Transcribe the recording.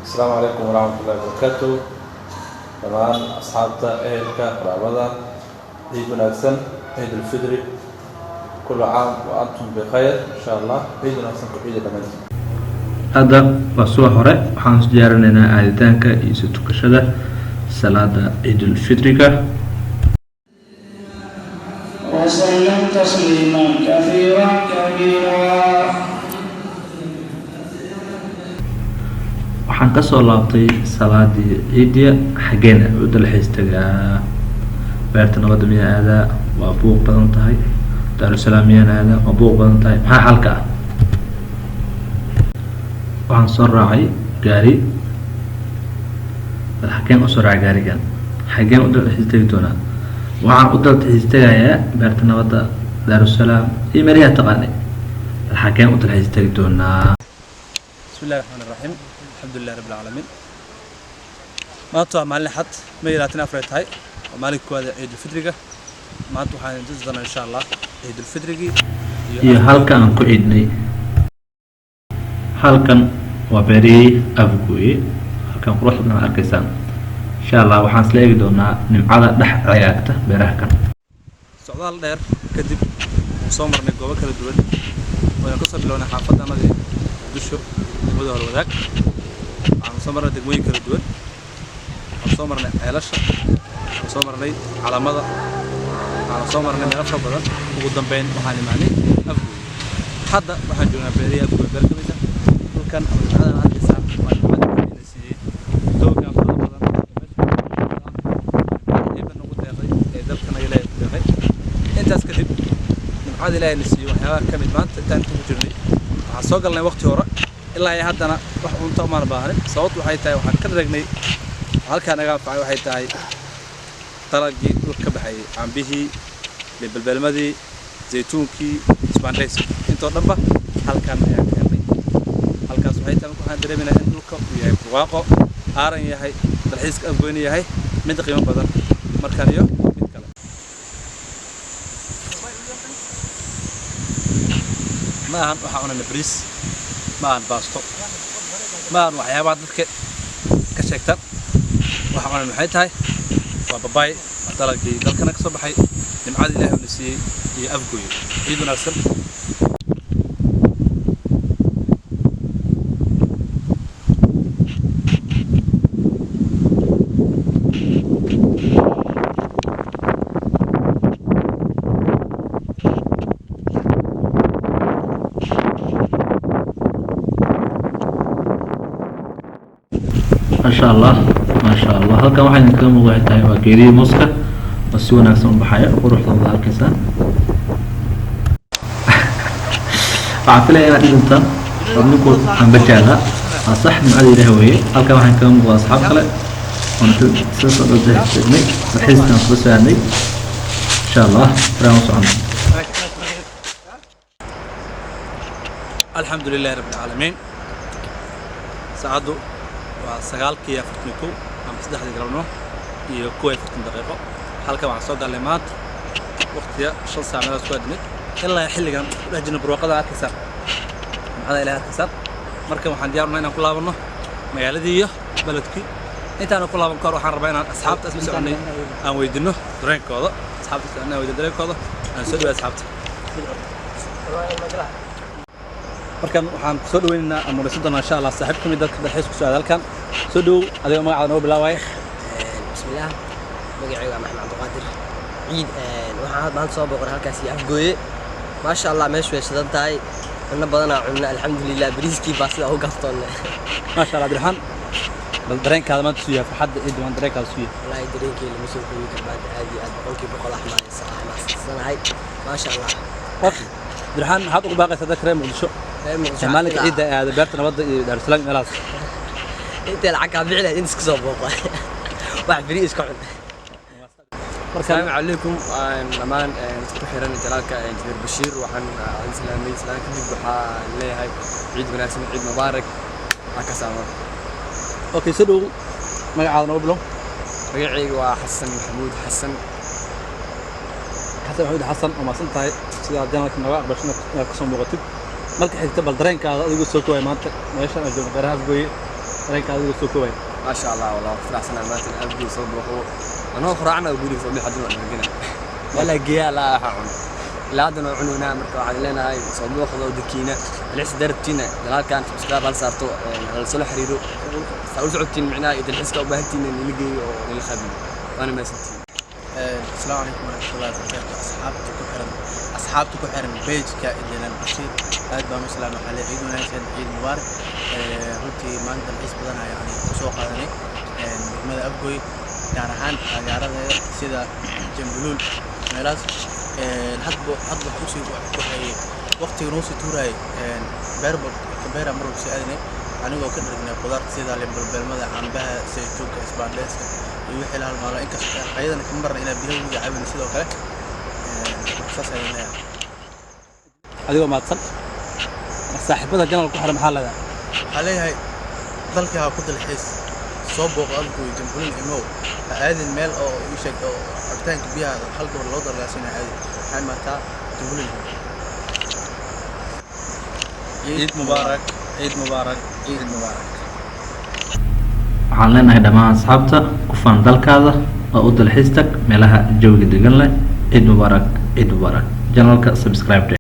السلام عليكم ورحمة الله وبركاته. طبعا أصحابتا أهلك قرابدا عيد وناسن عيد الفطر كل عام وأنتم بخير إن شاء الله. عيد وناسن كل عيد دمانتين. هذا وصوح هراء وحان سجارنا آلتانك إيسو تكشدة صلاة عيد الفطر وسلم تسليما كثيرا كبيرا. waxaan ka soo laabtay salaadii ciidiya xageena u dalxiis tagaa beerta nabadda miyaa aadaa waa buuq badan tahay daarusalaam miyaan aadaa waa buuq badan tahay maxaa xalka ah waxaan soo raacay gaari xageen u soo raacay gaarigan xageen u dalxiis tagi doonaa waxaan u dalxiis tagayaa beerta nabadda daarusalaam iyo meelaha taqaanay xageen u dalxiis tagi doonaa. بسم الله الرحمن الرحيم الحمد لله رب العالمين. ما أنتوا مالنا حد ما يلاتنا فريت هاي ومالك كواد عيد الفطر ما أنتوا حننتظرنا إن شاء الله عيد الفطر iyo halkan aan ku ciidnay halkan waa beerihii afgooye halkan quruxda badan arkaysaan insha Allah waxaan isla eegi doonaa nimcada dhex ciyaarta beeraha kan socdaal dheer kadib soo marnay goobo kala duwan oo ka soo bilownay xaafaddanadii dusho degmada Howlwadaag waxaan soo marnay degmooyin kala duwan waxaan soo marnay ceelasha waxaan soo marnay calamada waxaan soo marnay meelo fara badan ugu dambeyn waxaan imaanay afgooye hadda waxaan joognaa beerihi afgooye beer kamid ah dhulkan ama nimcadan arkaysaa waa nimcada siiyey doogaan fara badan meesha nagu deeqay ee dalkana ilaahay ku deeqay intaas kadib nimcada ilaahay na siiyey waxyaabaha ka mid maanta intaan ku jirnay waxaan soo galnay waqti hore ilaa ay haddana wax cunto uma baahanin sababtu waxay tahay waxaan ka ragnay halkaan naga anfacay waxay tahay dalagii dhulka ka baxayay cambihii balbalmadii zaytuunkii isbaandhayska intoo dhanba halkaan ayaan keenay halkaas waxay tahay waxaan dareeminaa in dhulka uu yahay barwaaqo aaran yahay dalxiiska afgoyni yahay mid qiimo badan markaan iyo mid kale ma ahan waxaan cunayna bariis ma ahan baasto ma ahan waxyaabaha dadka ka sheegtan waxaan cunayna maxay tahay waa babaay dalagii dalkana ka soo baxay nimcada ilaahay uu na siiyey iyo afgooye ciid wanaagsan. ما شاء الله halkan waxaan idinka muuqahay tahay waa geedii muuska oo si wanaagsan u baxaya quruxdooda halkaasaan waxaan filayaa inaad idintaan wadninku aan bajaala waa sax nimcada ilaahay weeye halkan waxaan kaga muuqdaa asxaab kale oon soo soo dhaweynay dalxiiskan soo saarnay insha Allah faraan u socono. الحمد لله رب العالمين. سعادو وسقالكي يفتنكو أم صدق ذكرنا يكوي فتن دقيقة حلقة مع صوت علامات وقتها شل ساعة من الأسود نت إلا يحل جن لجنة بروقة على كسر هذا إلى كسر مركب محن ديارنا هنا كلها بنا مجالدية بلدكي أنت أنا كلها بنكر وحن ربعنا أصحاب تسمع سؤالني أنا ويدنه درين كذا أصحاب أنا ويد درين كذا أنا سؤال أصحاب markan waxaan soo dhaweynaa amuraysadana insha Allah saaxiib kamid dadka dalxiis ku soo halkan soo dhaw adiga magacaada noo bilaaway bismillaah magacayga Maxamed Cabdiqaadir ciid waxaan maanta soo booqday halkaas iyo afgooye ma sha Allah meeshu way shidan tahay inna badana cunna alxamdulillah bariiskii baa sida ugu gaftoonay ma sha Allah Abdiraxmaan bal dareenkaada maanta soo yahay farxadda ciid waan dareenkaada soo yahay wallahi dareenkii lama soo koobi karo baad aad iyo aad boqolkiiba boqol ahmaasanahay ma sha Allah Abdiraxmaan waxaad ugu baaqaysaa dadka reer Muqdisho مالك عيد هذا بيرت نبض دار السلام ملاص انت العك بيعلى انت كسو بوقا واحد بريس كعن السلام عليكم امان تحيرنا جلالك انجير بشير وحن سلامي سلام كدب وحا ليهي عيد وناسن عيد مبارك هكذا اوكي سدو magacaada noo bilo magacaygu waa xasan maxamuud xasan maxamuud xasan oo maasan tahay sida janalka naga aqbashana ka soo muuqatid marka xigta bal dareenkaada adigu soo kooyay maanta meeshan aan joogno qaraha afgooye dareenka adiga soo koobay ما شاء الله والله فرح سنة مات الأبدي صبحوا أنا خرعنا وقولي صبي حد ما نرجعنا ولا جيا لا حعون لا عندنا عنونا مركب علينا هاي صبي خذوا دكينا العس دربتينا دلال كانت مسكاب هل صارتوا الصلح حريرو سأقول سعودتين معنا إذا الحس كوبهتين نلقي ونخدم وأنا ما سنتين. السلام عليكم ورحمة الله وبركاته. أصحابتك كحرم بيج كإدنا البشير هذا مسلم على عيد وناسين عيد مبارك. runtii maanta xiis badan yani soo qaadanay degmada Afgoy gaar ahaan agaaradeda sida Jambuluul meelaas hadba kusii waxay waqtiga noo sii tuuray beera maruu sii aadnay anigoo ka dhirgnay qudaarta sida limbelmada cambaha saytuunka isbaandheeska iyo wixii la halmaalo inkastoo ayadana ka marna inaa biyaha cabin sidoo kale saas ay leeyahay adigoo maadsan saaxiibada janal ku xiran maxaa leedahay عليها ضلكها كل الحس صوبوا قلبه يجنبون إمو هذه المال أو يشك أو أرتانك بيها خلق والوضع لاسينا هذه حين ما تا تقول عيد مبارك عيد مبارك عيد مبارك. waxaan leenahay dhammaan asxaabta ku faan dalkaada oo u dalxiistag meelaha jawiga degan leh ciid mubaarak janalka subscribe